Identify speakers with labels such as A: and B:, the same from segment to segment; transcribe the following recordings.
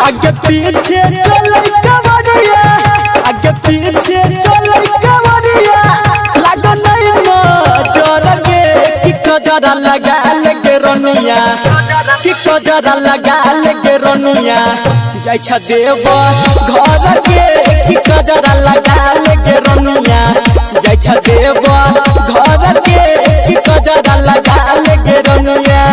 A: आगे पीछे चले कवरिया, आगे पीछे चले कवरिया, लागो नहीं नजर गे कि कजरा लगा लेके रोनिया, कि कजरा लगा लेके रोनिया, जाय छ देव घर के कि कजरा लगा लेके रोनिया, जाय छ देव घर के कि कजरा लगा लेके रोनिया।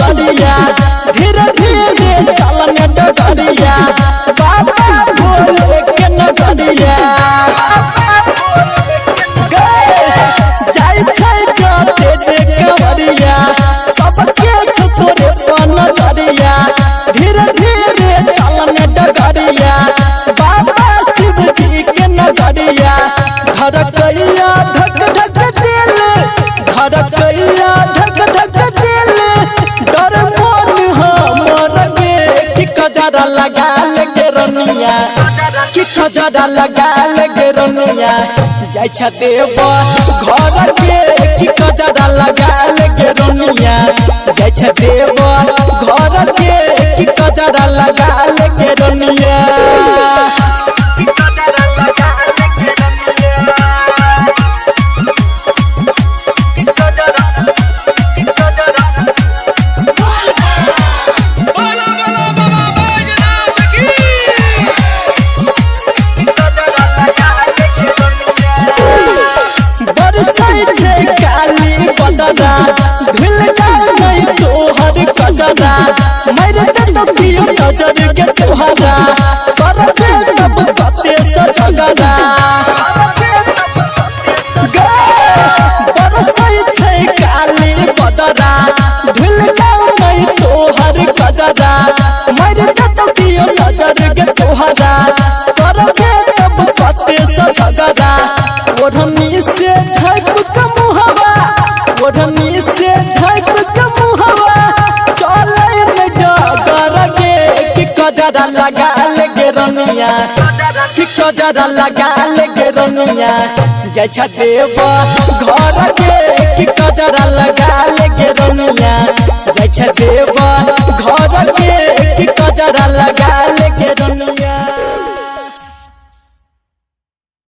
A: धीरे धीरे चलने डगरिया, बाबा भोले के नगरिया, जाय छै जाते जे कवरिया, सबके छोरे पर नजरिया, धीरे धीरे चलने डगरिया, बाबा शिव जी के नगरिया, धड़कैया धक धक दिल, धड़कैया धक धक दिल, डर मन हमर गे कि कजरा लगा लेके रोनिया, कि कजरा लगा लेके रोनिया, जाय छ देव घर के कि कजरा लगा लेके रोनिया, जाय छ देव घर के कि कजरा लगा लेके रोनिया। काली बदरा धुल जाए नहीं तोहर कजरा, मेरे तो दियो नजर के तोहरा, कर दे तब कते सजगरा, बरसै छै काली बदरा धुल जाए नहीं तोहर कजरा, मेरे तो दियो नजर के तोहरा, कर दे तब कते सजगरा, ओढ़नी से झप कमुहवा, ओढ़नी से झप कमुहवा, चले में डगर गे कि कजरा लगा लेके रोनिया, कि कजरा लगा लेके रोनिया, जाय छ देव घर के कि